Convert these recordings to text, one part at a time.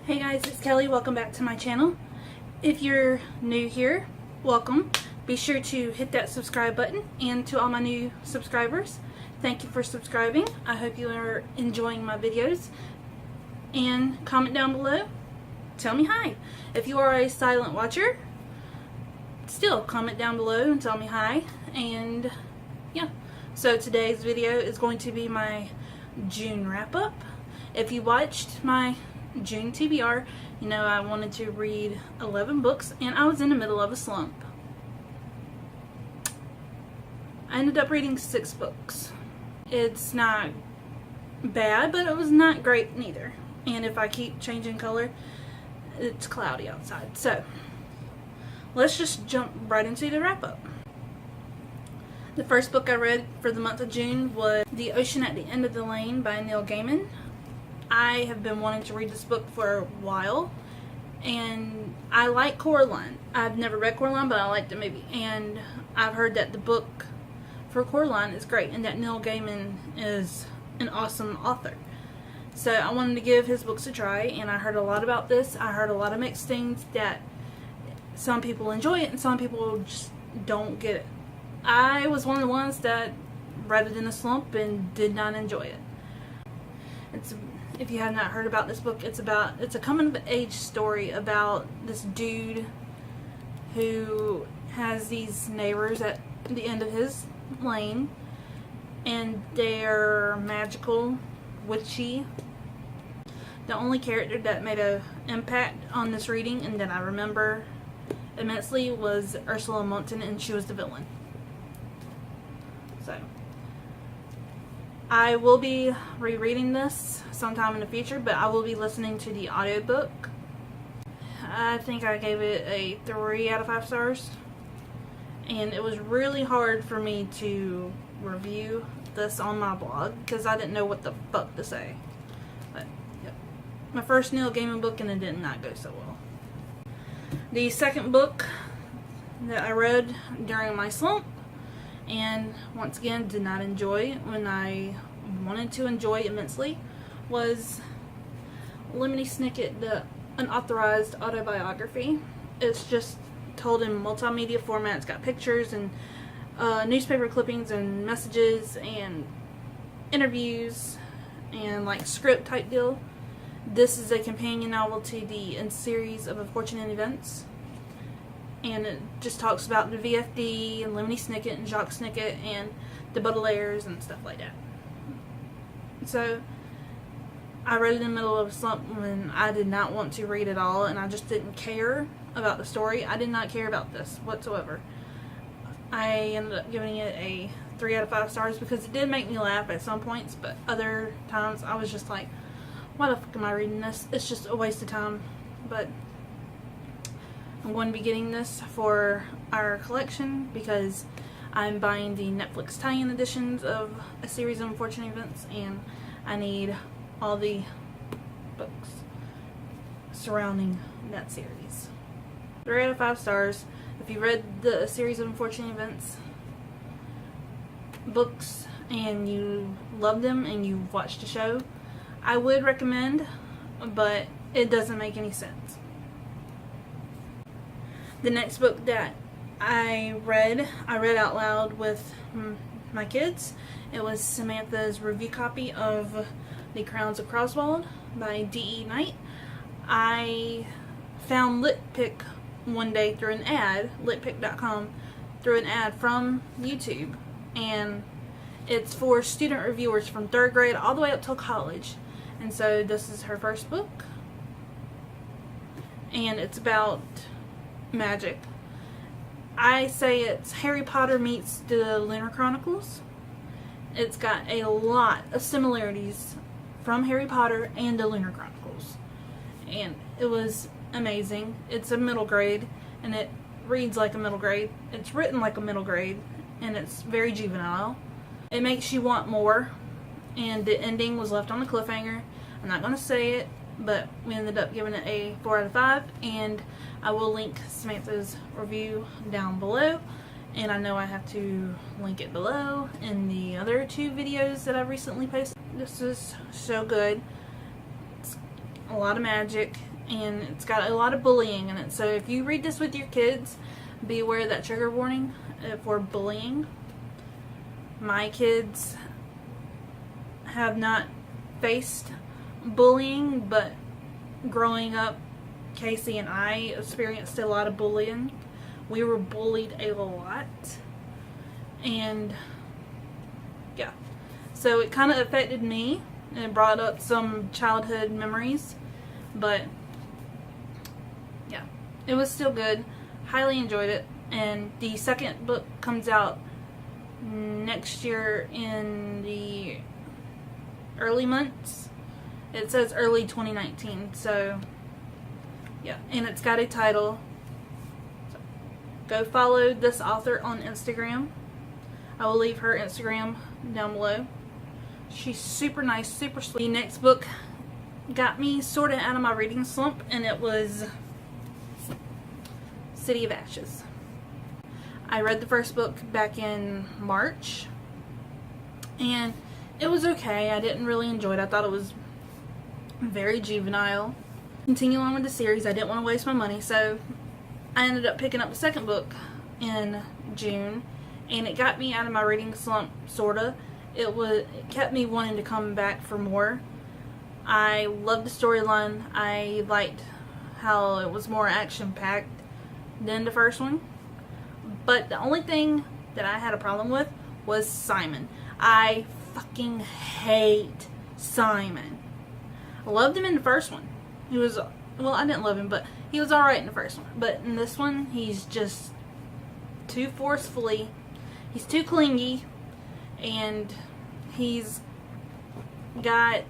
Hey guys, it's Kelly. Welcome back to my channel. If you're new here, welcome. Be sure to hit that subscribe button, and to all my new subscribers, thank you for subscribing. I hope you are enjoying my videos, and comment down below. Tell me hi. If you are a silent watcher, still comment down below and tell me hi. And yeah, so today's video is going to be my June wrap-up. If you watched my June TBR, you know I wanted to read 11 books and I was in the middle of a slump. I ended up reading 6 books. It's not bad, but it was not great neither. And if I keep changing color, it's cloudy outside. So let's just jump right into the wrap-up. The first book I read for the month of June was The Ocean at the End of the Lane by Neil Gaiman. I have been wanting to read this book for a while, and I like Coraline. I've never read Coraline, but I like the movie, and I've heard that the book for Coraline is great and that Neil Gaiman is an awesome author. So I wanted to give his books a try, and I heard a lot about this. I heard a lot of mixed things, that some people enjoy it and some people just don't get it. I was one of the ones that read it in a slump and did not enjoy it. If you have not heard about this book, it's a coming of age story about this dude who has these neighbors at the end of his lane, and they're magical, witchy. The only character that made an impact on this reading and that I remember immensely was Ursula Mountain, and she was the villain. So I will be rereading this sometime in the future, but I will be listening to the audiobook. I think I gave it a 3 out of 5 stars. And it was really hard for me to review this on my blog because I didn't know what the fuck to say. But yep, my first Neil Gaiman book, and it did not go so well. The second book that I read during my slump, and once again did not enjoy when I wanted to enjoy immensely, was Lemony Snicket, the unauthorized autobiography. It's just told in multimedia format. It's got pictures and newspaper clippings and messages and interviews and like script type deal. This is a companion novel to the series of unfortunate events, and it just talks about the VFD and Lemony Snicket and Jacques Snicket and the Baudelaires and stuff like that. So I read it in the middle of a slump when I did not want to read at all, and I just didn't care about the story. I did not care about this whatsoever. I ended up giving it a 3 out of 5 stars because it did make me laugh at some points, but other times I was just like, why the fuck am I reading this? It's just a waste of time. But I'm going to be getting this for our collection because I'm buying the Netflix tie-in editions of a series of unfortunate events, and I need all the books surrounding that series. 3 out of 5 stars. If you read the series of unfortunate events books and you love them and you watched the show, I would recommend, but it doesn't make any sense. The next book that I read out loud with my kids. It was Samantha's review copy of The Crowns of Crosswalled by D.E. Knight. I found LitPick one day through an ad, litpick.com, through an ad from YouTube, and it's for student reviewers from 3rd grade all the way up till college. And so this is her first book, and it's about magic. I say it's Harry Potter meets the Lunar Chronicles. It's got a lot of similarities from Harry Potter and the Lunar Chronicles, and it was amazing. It's a middle grade, and it reads like a middle grade. It's written like a middle grade, and it's very juvenile. It makes you want more, and the ending was left on a cliffhanger. I'm not going to say it, but we ended up giving it a 4 out of 5, and I will link Samantha's review down below, and I know I have to link it below in the other 2 videos that I've recently posted. This is so good. It's a lot of magic, and it's got a lot of bullying in it. So if you read this with your kids, be aware of that trigger warning for bullying. My kids have not faced bullying, but growing up, Casey and I experienced a lot of bullying. We were bullied a lot, and yeah, so it kind of affected me and brought up some childhood memories, but yeah, it was still good. Highly enjoyed it. And the second book comes out next year in the early months. It says early 2019, so yeah, and it's got a title. So go follow this author on Instagram. I will leave her Instagram down below. She's super nice, super sweet. The next book got me sort of out of my reading slump, and it was City of Ashes. I read the first book back in March, and it was okay. I didn't really enjoy it. I thought it was very juvenile. Continue on with the series. I didn't want to waste my money, so I ended up picking up the second book in June, and it got me out of my reading slump, sorta. It kept me wanting to come back for more. I loved the storyline. I liked how it was more action-packed than the first one. But the only thing that I had a problem with was Simon. I fucking hate Simon. I loved him in the first one. He was, well, I didn't love him, but he was alright in the first one. But in this one, he's just too forcefully, he's too clingy, and he's got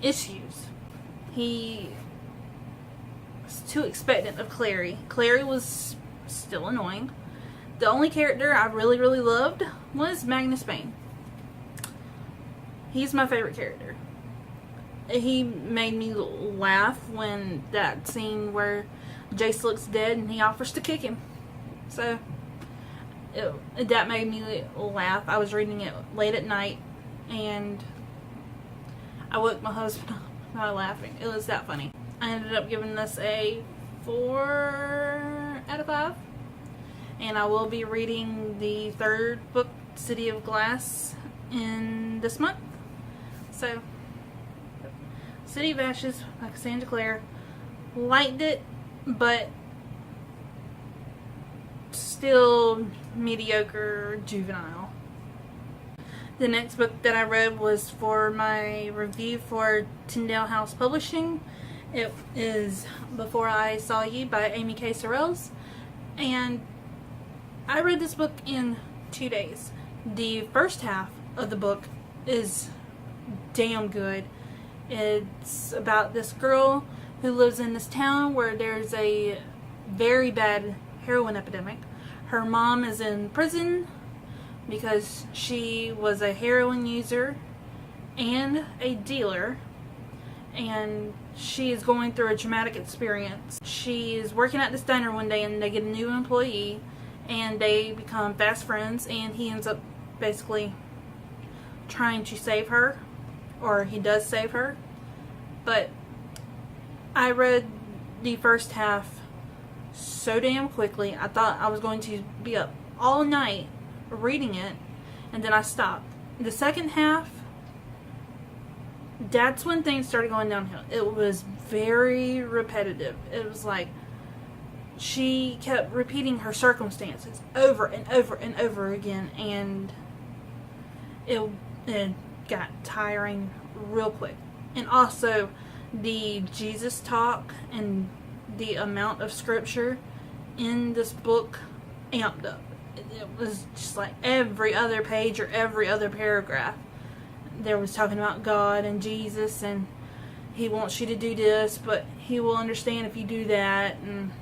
issues. He was too expectant of Clary. Clary was still annoying. The only character I really, really loved was Magnus Bane. He's my favorite character. He made me laugh when that scene where Jace looks dead and he offers to kick him. So that made me laugh. I was reading it late at night, and I woke my husband up by laughing. It was that funny. I ended up giving this a 4 out of 5. And I will be reading the third book, City of Glass, in this month. So, City of Ashes by Cassandra Clare. Liked it, but still mediocre, juvenile. The next book that I read was for my review for Tyndale House Publishing. It is Before I Saw You by Amy K. Sorrells. And I read this book in 2 days. The first half of the book is damn good. It's about this girl who lives in this town where there's a very bad heroin epidemic. Her mom is in prison because she was a heroin user and a dealer, and she is going through a traumatic experience. She is working at this diner one day, and they get a new employee, and they become fast friends, and he ends up basically trying to save her, or he does save her. But I read the first half so damn quickly. I thought I was going to be up all night reading it, and then I stopped. The second half, that's when things started going downhill. It was very repetitive. It was like she kept repeating her circumstances over and over and over again, and it got tiring real quick. And also the Jesus talk and the amount of scripture in this book amped up. It was just like every other page or every other paragraph there was talking about God and Jesus, and he wants you to do this, but he will understand if you do that. And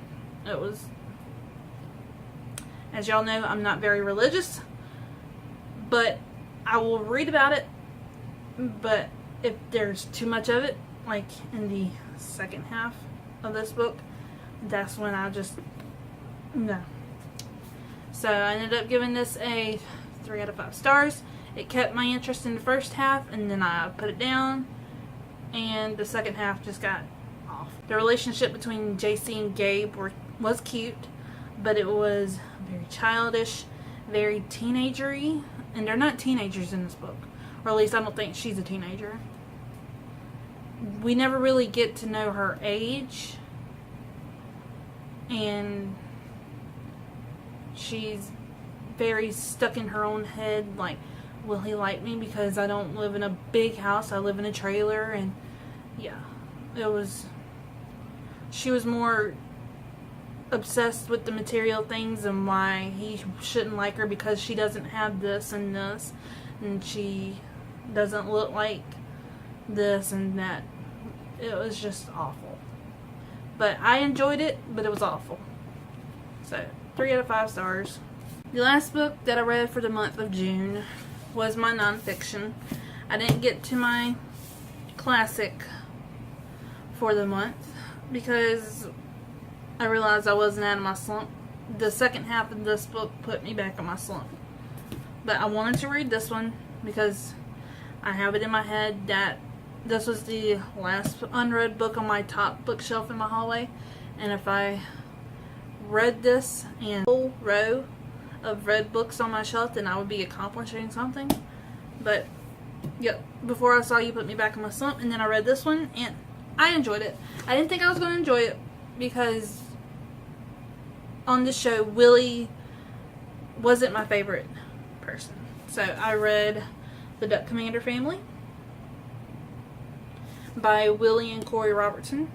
it was, as y'all know, I'm not very religious, but I will read about it. But if there's too much of it, like in the second half of this book, that's when I just, no. So I ended up giving this a 3 out of 5 stars. It kept my interest in the first half, and then I put it down. and the second half just got off. The relationship between JC and Gabe was cute, but it was very childish, very teenagery, and they're not teenagers in this book, or at least I don't think she's a teenager. We never really get to know her age, and she's very stuck in her own head, like, will he like me because I don't live in a big house, I live in a trailer, and yeah, she was more obsessed with the material things and why he shouldn't like her because she doesn't have this and this, and she doesn't look like this and that. It was just awful. But I enjoyed it, but it was awful. So, 3 out of 5 stars. The last book that I read for the month of June was my nonfiction. I didn't get to my classic for the month because I realized I wasn't out of my slump. The second half of this book put me back in my slump. But I wanted to read this one because I have it in my head that this was the last unread book on my top bookshelf in my hallway. And if I read this and a whole row of read books on my shelf, then I would be accomplishing something. But yep, before I saw you put me back in my slump, and then I read this one and I enjoyed it. I didn't think I was going to enjoy it because on this show Willie wasn't my favorite person. So I read The Duck Commander Family by Willie and Corey Robertson.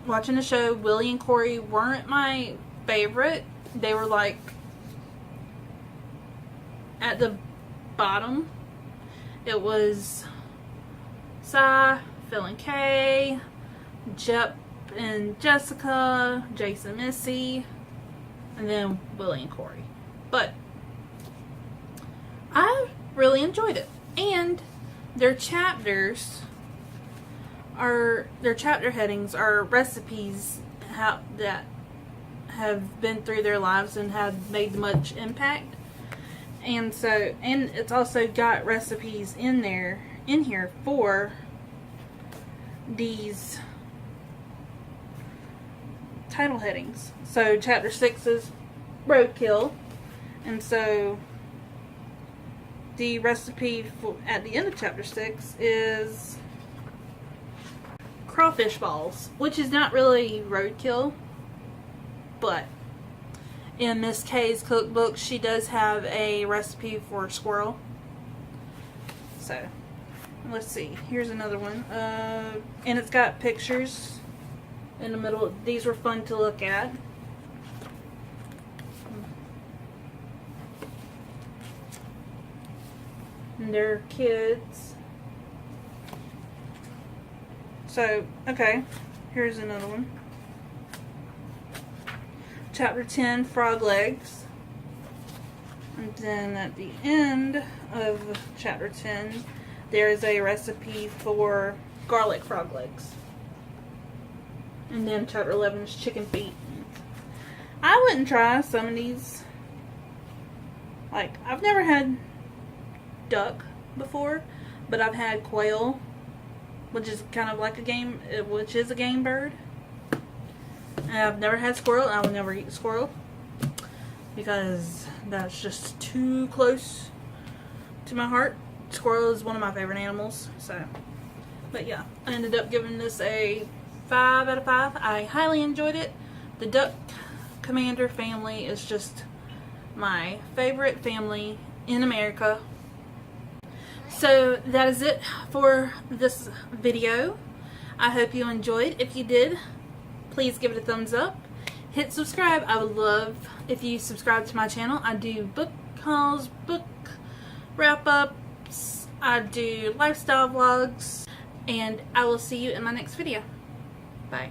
Watching the show, Willie and Corey weren't my favorite. They were like at the bottom. It was Cy, Phil and Kay, Jep and Jessica, Jason, Missy, and then Willie and Corey. But I really enjoyed it, and their chapter headings are recipes that have been through their lives and have made much impact. And it's also got recipes in here for these title headings. So chapter 6 is roadkill, and so the recipe at the end of chapter 6 is crawfish balls, which is not really roadkill, but in Miss K's cookbook she does have a recipe for squirrel. So let's see, here's another one, and it's got pictures in the middle. These were fun to look at. And they're kids. So, okay, here's another one. Chapter 10, frog legs. And then at the end of chapter 10, there is a recipe for garlic frog legs. And then chapter 11 is chicken feet. I wouldn't try some of these. Like, I've never had duck before, but I've had quail, which is kind of like a game bird. And I've never had squirrel, and I will never eat squirrel because that's just too close to my heart. Squirrel is one of my favorite animals. So, but yeah, I ended up giving this a 5 out of 5. I highly enjoyed it. The Duck Commander family is just my favorite family in America. So that is it for this video. I hope you enjoyed. If you did, please give it a thumbs up. Hit subscribe. I would love if you subscribe to my channel. I do book hauls, book wrap-ups, I do lifestyle vlogs, and I will see you in my next video. Bye.